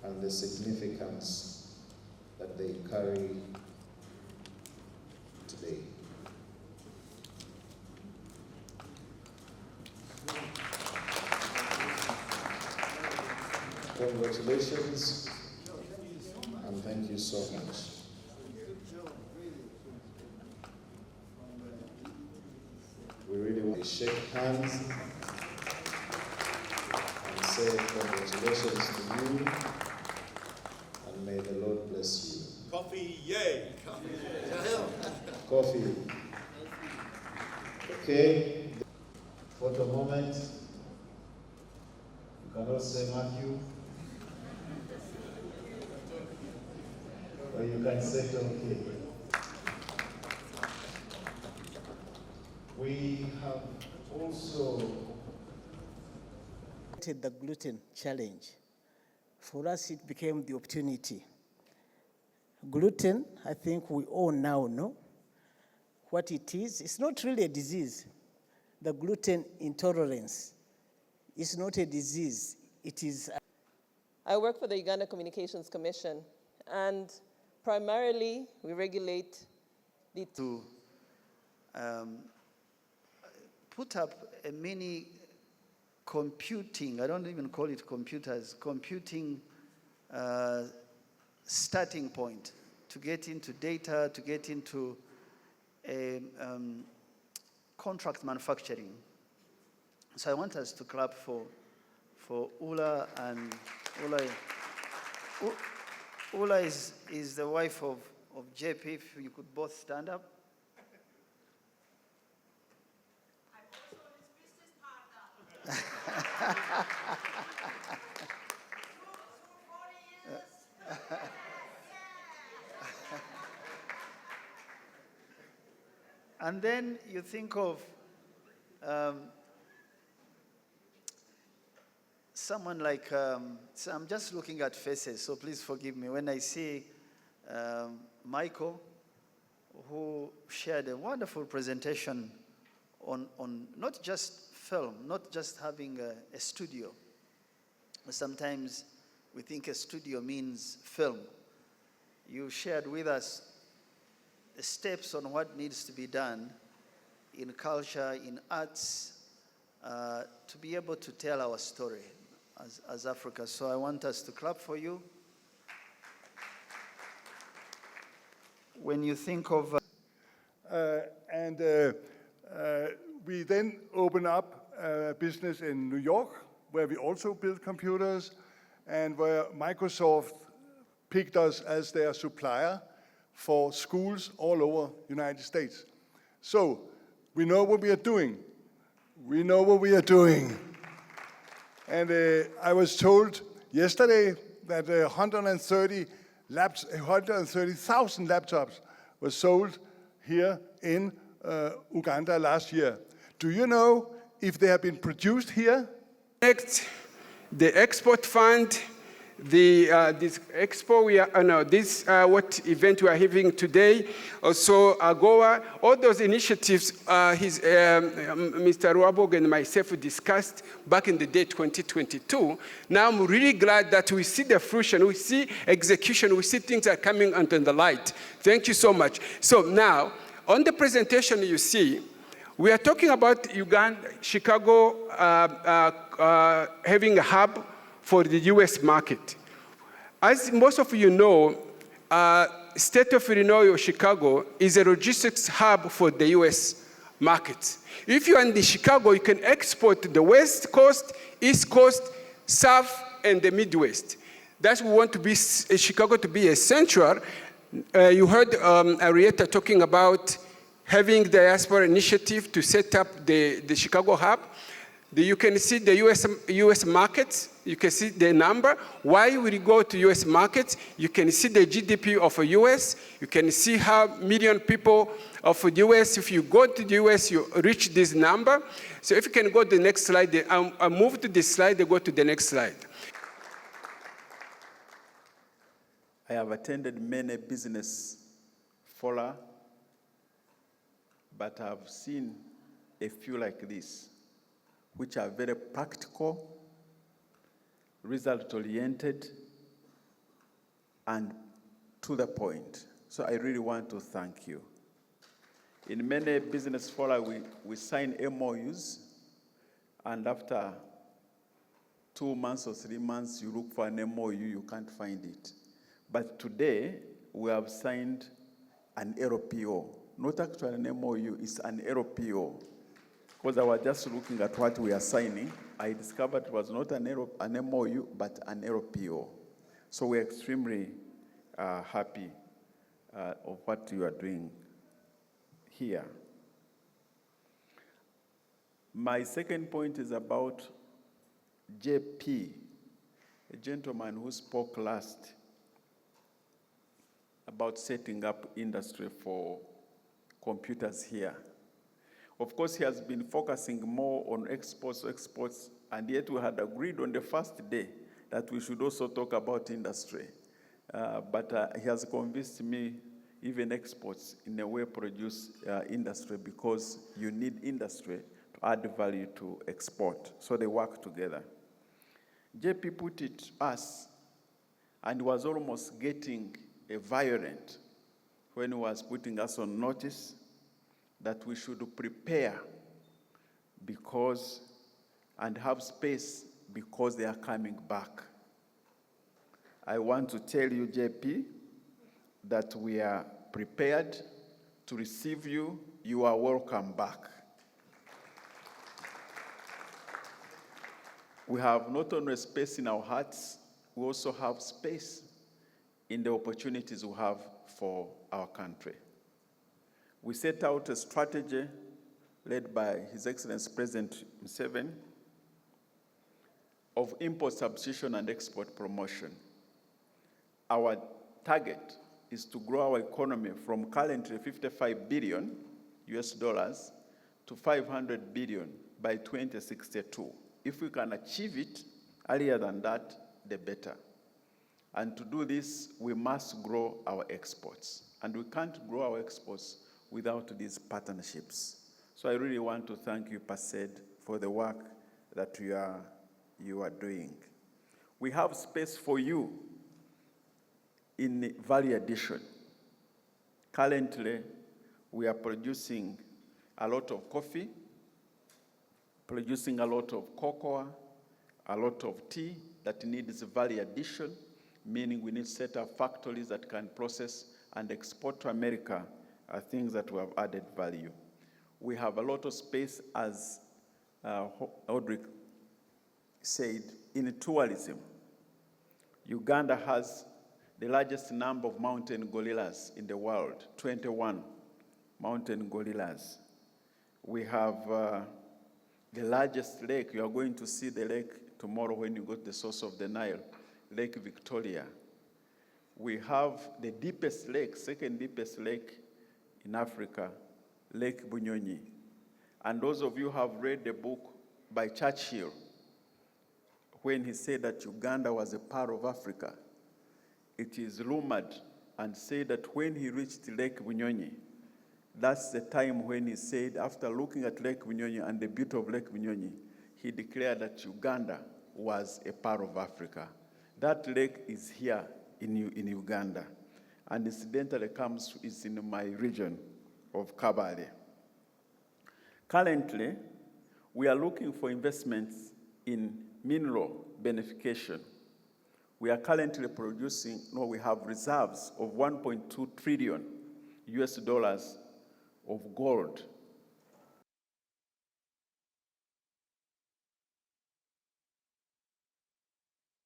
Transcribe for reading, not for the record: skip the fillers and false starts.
and the significance that they carry today. Congratulations and thank you so much. We really want to shake hands and say congratulations to you, and may the Lord bless you. Coffee, yay! Coffee. Okay. Photo moment. You cannot say Matthew. Or you can say okay. We have also the gluten challenge. For us, it became the opportunity. Gluten, I think we all now know what it is. It's not really a disease. The gluten intolerance is not a disease. It is. I work for the Uganda Communications Commission, and primarily we regulate the put up a mini computing, I don't even call it computers, computing starting point to get into data, to get into contract manufacturing. So I want us to clap for Ula, and Ula is the wife of JP. If you could both stand up. And then you think of someone like, so I'm just looking at faces, so please forgive me. When I see Michael, who shared a wonderful presentation on not just film, not just having a studio. Sometimes we think a studio means film. You shared with us the steps on what needs to be done in culture, in arts, to be able to tell our story as Africa. So I want us to clap for you. When you think of... We then open up a business in New York, where we also build computers, and where Microsoft picked us as their supplier for schools all over the United States. So we know what we are doing. We know what we are doing. And I was told yesterday that 130,000 laptops were sold here in Uganda last year. Do you know if they have been produced here? Next, the export fund, this expo what event we are having today, also AGOA, all those initiatives, Mr. Ruabog and myself discussed back in the day 2022. Now I'm really glad that we see the fruition, we see execution, we see things are coming under the light. Thank you so much. So now, on the presentation you see, we are talking about Uganda, Chicago having a hub for the US market. As most of you know, state of Illinois or Chicago is a logistics hub for the US market. If you are in the Chicago, you can export to the West Coast, East Coast, South, and the Midwest. That's what we want to be Chicago to be a central. You heard Arietta talking about having the diaspora initiative to set up the Chicago hub. You can see the US markets. You can see the number. Why would you go to US markets? You can see the GDP of the US. You can see how million people of the US, if you go to the US, you reach this number. So if you can go to the next slide, I'll move to this slide and go to the next slide. I have attended many business fora, but I've seen a few like this, which are very practical, result-oriented, and to the point. So I really want to thank you. In many business fora, we sign MOUs, and after 2 months or 3 months, you look for an MOU, you can't find it. But today, we have signed an LPO. Not actually an MOU, it's an LPO. Because I was just looking at what we are signing, I discovered it was not an MOU, but an LPO. So we're extremely happy of what you are doing here. My second point is about JP, a gentleman who spoke last about setting up industry for computers here. Of course, he has been focusing more on exports, and yet we had agreed on the first day that we should also talk about industry. But he has convinced me even exports in a way produce industry, because you need industry to add value to export. So they work together. JP put it to us and was almost getting violent when he was putting us on notice that we should prepare and have space because they are coming back. I want to tell you, JP, that we are prepared to receive you. You are welcome back. We have not only space in our hearts, we also have space in the opportunities we have for our country. We set out a strategy led by His Excellency President Museveni of import substitution and export promotion. Our target is to grow our economy from currently $55 billion to $500 billion by 2062. If we can achieve it earlier than that, the better. And to do this, we must grow our exports. And we can't grow our exports without these partnerships. So I really want to thank you, PACEID, for the work that you are doing. We have space for you in value addition. Currently, we are producing a lot of coffee, producing a lot of cocoa, a lot of tea that needs value addition, meaning we need to set up factories that can process and export to America things that we have added value. We have a lot of space, as Audrey said, in tourism. Uganda has the largest number of mountain gorillas in the world, 21 mountain gorillas. We have the largest lake. You are going to see the lake tomorrow when you go to the source of the Nile, Lake Victoria. We have the deepest lake, second deepest lake in Africa, Lake Bunyonyi. And those of you who have read the book by Churchill, when he said that Uganda was a part of Africa, it is rumored and said that when he reached Lake Bunyonyi, that's the time when he said, after looking at Lake Bunyonyi and the beauty of Lake Bunyonyi, he declared that Uganda was a part of Africa. That lake is here in Uganda, and incidentally is in my region of Kabale. Currently, we are looking for investments in mineral beneficiation. We are currently we have reserves of $1.2 trillion of gold